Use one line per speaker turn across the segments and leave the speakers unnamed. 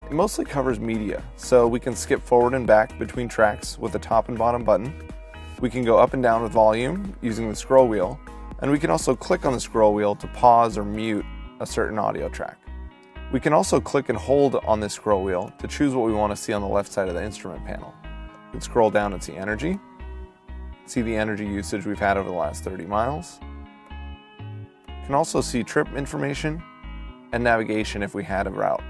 It mostly covers media, so we can skip forward and back between tracks with the top and bottom button. We can go up and down with volume using the scroll wheel, and we can also click on the scroll wheel to pause or mute a certain audio track. We can also click and hold on this scroll wheel to choose what we want to see on the left side of the instrument panel. We can scroll down and see energy, see the energy usage we've had over the last 30 miles. We can also see trip information and navigation if we had a route.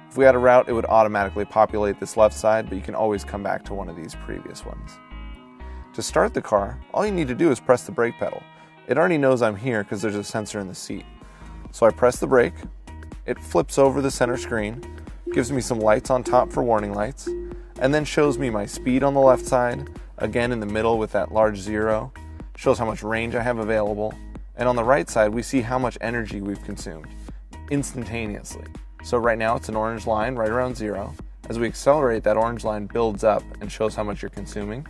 If we had a route, it would automatically populate this left side, but you can always come back to one of these previous ones. To start the car, all you need to do is press the brake pedal. It already knows I'm here because there's a sensor in the seat. So I press the brake, it flips over the center screen, gives me some lights on top for warning lights, and then shows me my speed on the left side, again in the middle with that large 0, shows how much range I have available, and on the right side we see how much energy we've consumed instantaneously. So right now it's an orange line right around 0. As we accelerate, that orange line builds up and shows how much you're consuming.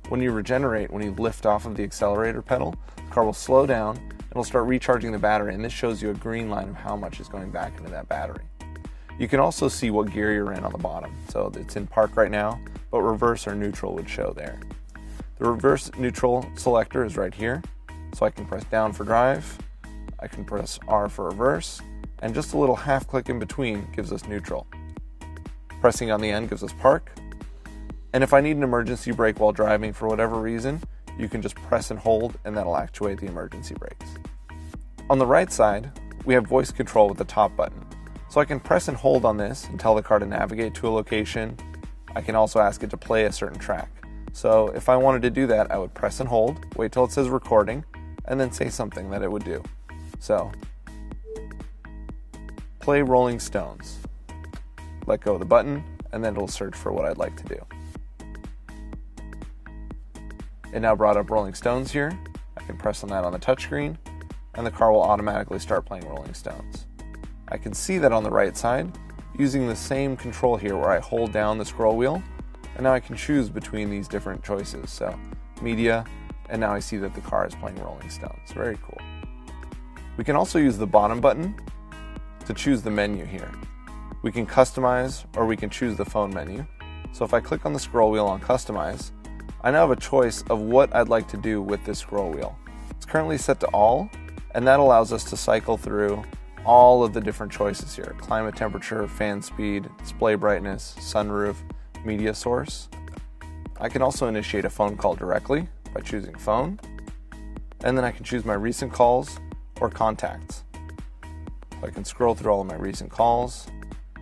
When you regenerate, when you lift off of the accelerator pedal, the car will slow down and it'll start recharging the battery, and this shows you a green line of how much is going back into that battery. You can also see what gear you're in on the bottom. So it's in park right now, but reverse or neutral would show there. The reverse neutral selector is right here. So I can press down for drive, I can press R for reverse, and just a little half click in between gives us neutral. Pressing on the end gives us park. And if I need an emergency brake while driving for whatever reason, you can just press and hold and that'll actuate the emergency brakes. On the right side, we have voice control with the top button. So I can press and hold on this and tell the car to navigate to a location. I can also ask it to play a certain track. So if I wanted to do that, I would press and hold, wait till it says recording, and then say something that it would do. So, play Rolling Stones. Let go of the button, and then it'll search for what I'd like to do. It now brought up Rolling Stones here. I can press on that on the touchscreen, and the car will automatically start playing Rolling Stones. I can see that on the right side using the same control here where I hold down the scroll wheel, and now I can choose between these different choices. So, media, and now I see that the car is playing Rolling Stones. Very cool. We can also use the bottom button to choose the menu here. We can customize or we can choose the phone menu. So if I click on the scroll wheel on customize, I now have a choice of what I'd like to do with this scroll wheel. It's currently set to all, and that allows us to cycle through all of the different choices here. Climate temperature, fan speed, display brightness, sunroof, media source. I can also initiate a phone call directly by choosing phone, and then I can choose my recent calls or contacts. So I can scroll through all of my recent calls.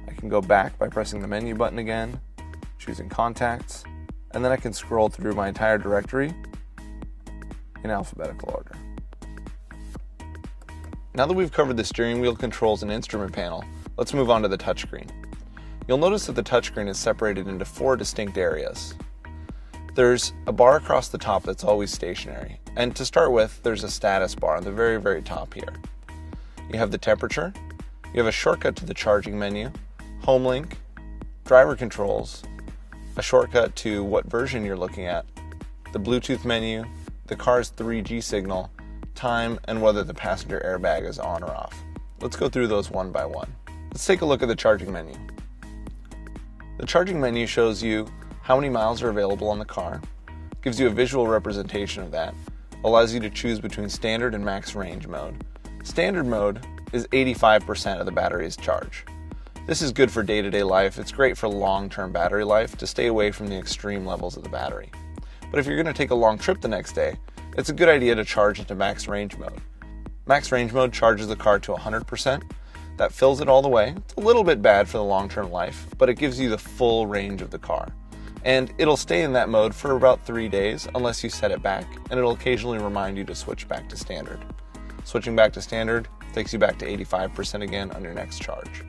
I can go back by pressing the menu button again, choosing contacts, and then I can scroll through my entire directory in alphabetical order. Now that we've covered the steering wheel controls and instrument panel, let's move on to the touchscreen. You'll notice that the touchscreen is separated into 4 distinct areas. There's a bar across the top that's always stationary, and to start with, there's a status bar on the very, very top here. You have the temperature, you have a shortcut to the charging menu, home link, driver controls, a shortcut to what version you're looking at, the Bluetooth menu, the car's 3G signal, time, and whether the passenger airbag is on or off. Let's go through those one by one. Let's take a look at the charging menu. The charging menu shows you how many miles are available on the car, gives you a visual representation of that, allows you to choose between standard and max range mode. Standard mode is 85% of the battery's charge. This is good for day-to-day life. It's great for long-term battery life to stay away from the extreme levels of the battery. But if you're going to take a long trip the next day, it's a good idea to charge into max range mode. Max range mode charges the car to 100%. That fills it all the way. It's a little bit bad for the long-term life, but it gives you the full range of the car. And it'll stay in that mode for about 3 days unless you set it back, and it'll occasionally remind you to switch back to standard. Switching back to standard takes you back to 85% again on your next charge.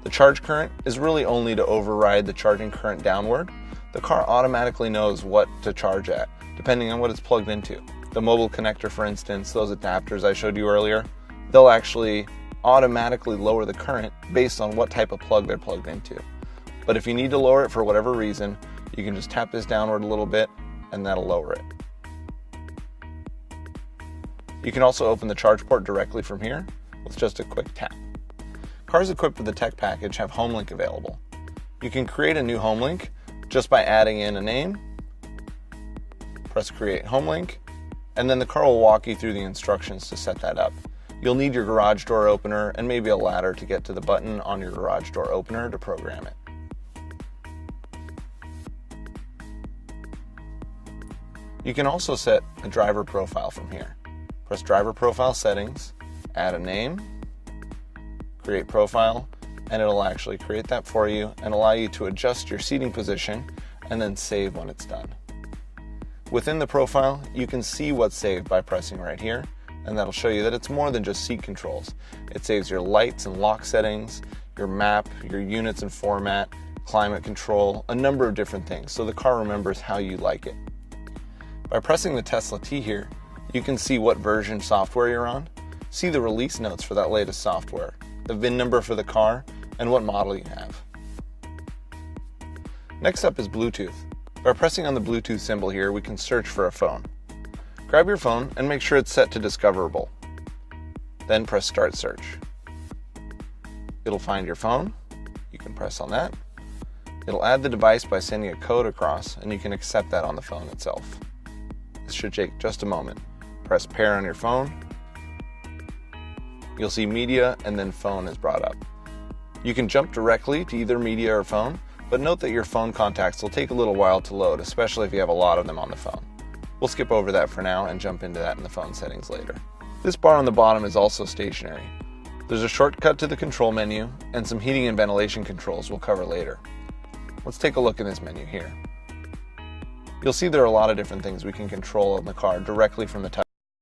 The charge current is really only to override the charging current downward. The car automatically knows what to charge at, depending on what it's plugged into. The mobile connector, for instance, those adapters I showed you earlier, they'll actually automatically lower the current based on what type of plug they're plugged into. But if you need to lower it for whatever reason, you can just tap this downward a little bit and that'll lower it. You can also open the charge port directly from here with just a quick tap. Cars equipped with the tech package have HomeLink available. You can create a new home link just by adding in a name, press create home link, and then the car will walk you through the instructions to set that up. You'll need your garage door opener and maybe a ladder to get to the button on your garage door opener to program it. You can also set a driver profile from here. Press driver profile settings, add a name, create profile, and it'll actually create that for you and allow you to adjust your seating position and then save when it's done. Within the profile, you can see what's saved by pressing right here, and that'll show you that it's more than just seat controls. It saves your lights and lock settings, your map, your units and format, climate control, a number of different things, so the car remembers how you like it. By pressing the Tesla T here, you can see what version software you're on, see the release notes for that latest software, the VIN number for the car, and what model you have. Next up is Bluetooth. By pressing on the Bluetooth symbol here, we can search for a phone. Grab your phone and make sure it's set to discoverable. Then press Start Search. It'll find your phone. You can press on that. It'll add the device by sending a code across, and you can accept that on the phone itself. This should take just a moment. Press pair on your phone. You'll see media and then phone is brought up. You can jump directly to either media or phone, but note that your phone contacts will take a little while to load, especially if you have a lot of them on the phone. We'll skip over that for now and jump into that in the phone settings later. This bar on the bottom is also stationary. There's a shortcut to the control menu and some heating and ventilation controls we'll cover later. Let's take a look in this menu here. You'll see there are a lot of different things we can control in the car directly from the touch.